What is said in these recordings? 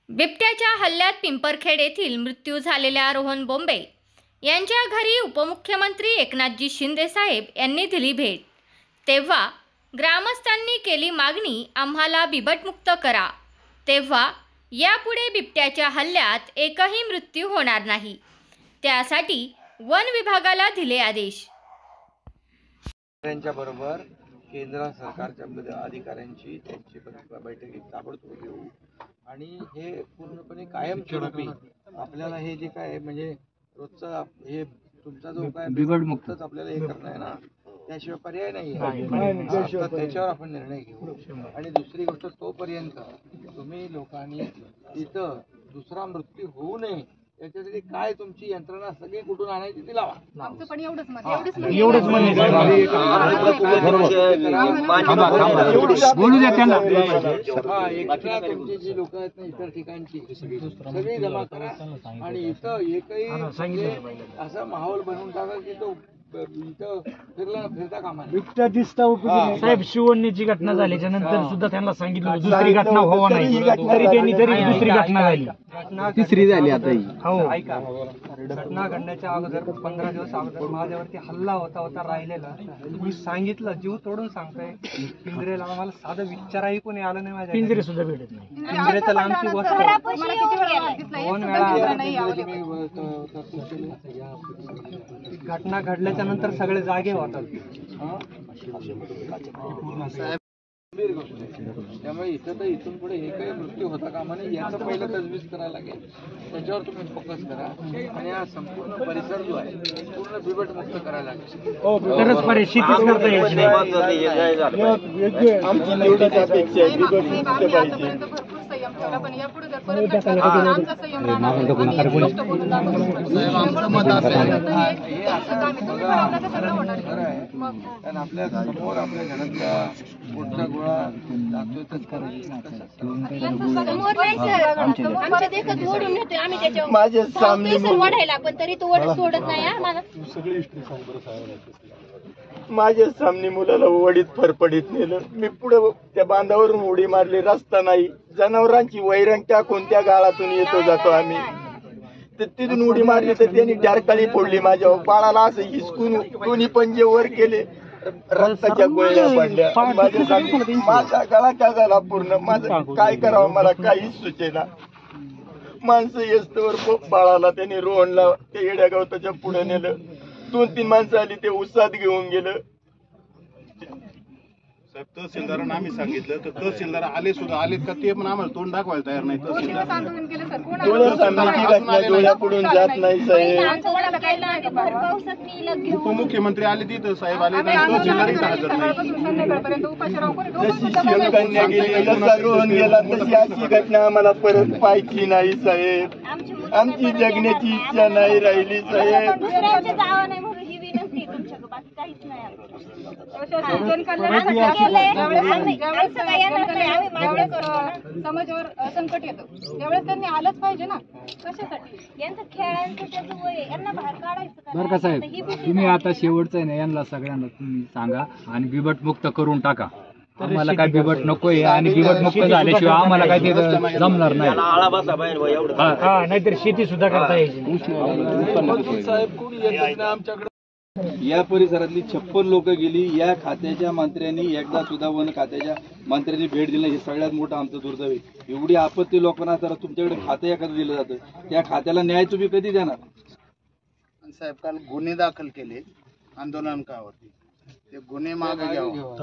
बिबट्याच्या हल्ल्यात पिंपरखेड येथील मृत्यू झालेल्या रोहन बोंबे यांच्या घरी उपमुख्यमंत्री एकनाथजी शिंदे साहेब यांनी दिली भेट। तेव्हा ग्रामस्थांनी केली मागणी, आम्हाला बिबटमुक्त करा। तेव्हा यापुढे बिबट्याच्या हल्ल्यात एकही मृत्यू होणार नाही, त्यासाठी वन विभागाला दिले आदेश। बरोबर केंद्र सरकारच्या अधिकाऱ्यांची त्यांची बैठकीत ताबडतोब घेऊ आणि हे पूर्णपणे कायमस्वरूपी आपल्याला हे जे काय म्हणजे रोजचा हे तुमचा जो काय बिबटमुक्तच आपल्याला हे करणं आहे ना, त्याशिवाय पर्याय नाही, त्याच्यावर आपण निर्णय घेऊ। आणि दुसरी गोष्ट, तोपर्यंत तुम्ही लोकांनी इथं दुसरा मृत्यू होऊ नये याच्यासाठी काय तुमची यंत्रणा सगळी कुठून आणायची ती लावा। आमचं पण एवढंच म्हणणं एक्स्ट्रा तुमची जी लोक आहेत ना इतर ठिकाणची सगळी जमा करा आणि इथं एकही असा माहोल बनवून टाका की तो इथं फिरता कामा बिबट्या दिसता साहेब। शिवणीची घटना झाल्याच्या नंतर सुद्धा त्यांना सांगितलं दुसरी घटना व्हावं नाही, तरी त्यांनी दुसरी घटना झाली, तिसरी झाली आता ही। हो, ऐका, घटना घडण्याच्या अगोदर 15 दिवस अगोदर माझ्यावरती हल्ला होता राहिलेला। मी सांगितलं, जीव तोडून सांगताय, पिंजरेला आम्हाला साधं विचाराही कोणी आलं नाही, माझ्या पिंजरे सुद्धा भेटत नाही। पिंजरे तर लांबची गोष्ट, 2 वेळा घटना घडल्याच्या नंतर सगळे जागे होतात। त्यामुळे इथं तर इथून पुढे हे काही मृत्यू होता कामा नये याचं पहिलं तजवीज करायला लागेल, त्याच्यावर तुम्ही फोकस करा आणि हा संपूर्ण परिसर जो आहे पूर्ण बिबटमुक्त करायला लागेल। तरच शेतीच करता यायची नाही। पण यापुढे जर परत आमचा संयम कारण आपल्या समोर आपल्या घरातला मोठा गोळा जातोय माझ्या सामने वाढायला, पण तरी तो वड सोडत नाही आम्हाला। माझ्या सामने मुलाला वडीत फरफडीत नेलं, मी पुढे त्या बांधावरून उडी मारली, रस्ता नाही, जनावरांची वैरण त्या कोणत्या गाळातून येतो जातो आम्ही, तर तिथून उडी मारली तर त्यांनी डारकाळी फोडली माझ्या बाळाला, असं हिसकून दोन्ही पंजे वर केले, रक्ताच्या गोळ्या पडल्या माझ्या सामने, माझा गळा काय झाला पूर्ण, माझं काय करावं मला काहीच सुचेना। माणसं येस्तवर बाळाला त्यांनी रोहनला ते येड्या गवताच्या पुढे नेलं, 2-3 माणसं आली, ते उसात घेऊन गेलं। साहेब, तहसीलदारांना आम्ही सांगितलं तर तहसीलदार आले सुद्धा, आलेत का ते पण आम्हाला तोंड दाखवायला तयार नाही। डोळ्यापुढून जात नाही साहेब। उपमुख्यमंत्री आले तिथं साहेब आले, तहसीलदार इथं हजर नाही। जशी शिवकन्या गेली, जसा रोहन गेला, तशी अशी घटना आम्हाला परत पाहायची नाही साहेब। आमची जगण्याची इच्छा नाही राहिली साहेब। समाजावर संकट येतं त्यावेळेस त्यांनी आलंच पाहिजे ना, कशासाठी? यांचं खेळांचं त्याचं वय, यांना बाहेर काढायचं बरं का साहेब। तुम्ही आता शेवटचं आहे ना, यांना सगळ्यांना तुम्ही सांगा आणि बिबटमुक्त करून टाका। आम्हाला काय बिबट नकोय आणि बिबटमुक्त झाल्याशिवाय आम्हाला काय ते जमणार नाही, नाहीतर शेती सुद्धा करता यायची। या परिसरातली 56 लोक गेली, या खात्याच्या मंत्र्यांनी एकदा सुद्धा वन खात्याच्या मंत्र्यांनी भेट दिली, हे सगळ्यात मोठं आमचं दुर्दैव आहे। एवढी आपत्ती लोकांना जर तुमच्याकडे खातं एखादं दिलं जातं, त्या खात्याला न्याय तुम्ही कधी देणार? साहेब, काल गुन्हे दाखल केले आंदोलनकावरती, ते गुन्हे मागे घ्यावा,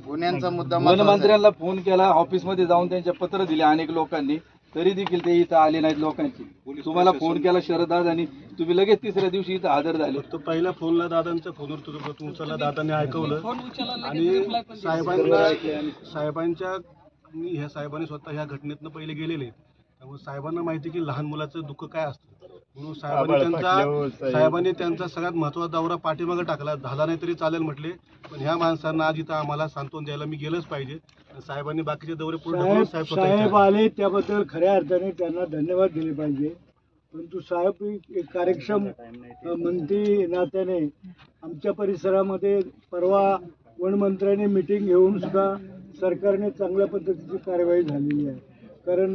गुन्ह्यांचा मुद्दा। वनमंत्र्यांना फोन केला, ऑफिसमध्ये जाऊन त्यांच्या पत्र दिले अनेक लोकांनी, तरी देखील ते इथं आले नाहीत लोकांची। तुम्हाला फोन केला शरददादांनी, तुम्ही लगेच 3ऱ्या दिवशी इथं हजर झाले। तो पहिल्या फोनला दादांच्या फोनवर तुमचा दादांनी ऐकवलं आणि ह्या साहेबांनी स्वतः ह्या घटनेतनं पहिले गेलेले आहेत, त्यामुळे साहेबांना माहिती की लहान मुलाचं दुःख काय असतं, म्हणून साहेबांनी त्यांचा सगळ्यात महत्त्वाचा दौरा पाठीमागे टाकला, झाला नाही तरी चालेल म्हटले, पण ह्या माणसांना आज इथं आम्हाला सांत्वन द्यायला मी गेलंच पाहिजे। साहेबांनी बाकीचे दौरे पूर्ण साहेब आले त्याबद्दल खऱ्या अर्थाने त्यांना धन्यवाद दिले पाहिजे, परंतु साहेब एक कार्यक्षम मंत्री नात्याने आमच्या परिसरामध्ये परवा वनमंत्र्यांनी मीटिंग घेऊन सुद्धा सरकारने चांगल्या पद्धतीची कारवाई झालेली आहे. कारण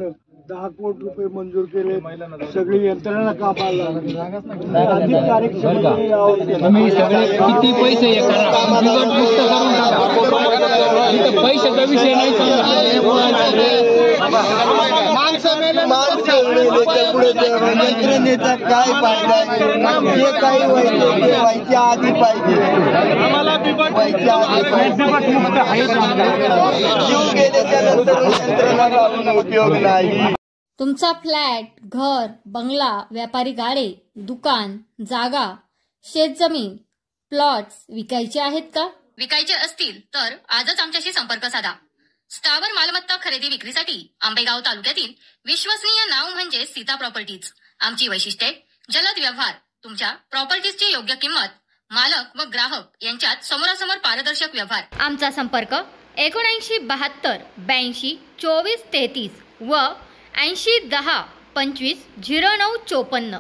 10 कोटी रुपये मंजूर केले, सगळी यंत्रणा कामाला अधिक कार्यक्षमतेने यावं. तुम्ही सगळे किती पैसे हे करा, बिबटमुक्त करून टाका. इथं पैशाचा विषय नाही यंत्रणेचा काय फायदा आहे? जे काही व्हायचं ते व्हायच्या आधी पाहिजे, व्हायच्या आधी पाहिजे. जीव गेल्याच्या नंतर यंत्रणा घालून उपयोग नाही. तुमचा फ्लॅट, घर, बंगला, व्यापारी गाडे, दुकान, जागा, शेतजमीन, प्लॉट्स विकायचे आहेत का? विकायचे असतील तर आजच आमच्याशी संपर्क साधा. स्थावर मालमत्ता खरेदी विक्रीसाठी आंबेगाव तालुक्यातील विश्वसनीय नाव म्हणजे सीता प्रॉपर्टीज. आमची वैशिष्ट्ये: जलद व्यवहार, तुमच्या प्रॉपर्टीजची योग्य किंमत, मालक व ग्राहक यांच्यात समोरासमोर पारदर्शक व्यवहार. आमचा संपर्क 7972 82 24 33 व 80 10 25 09 54.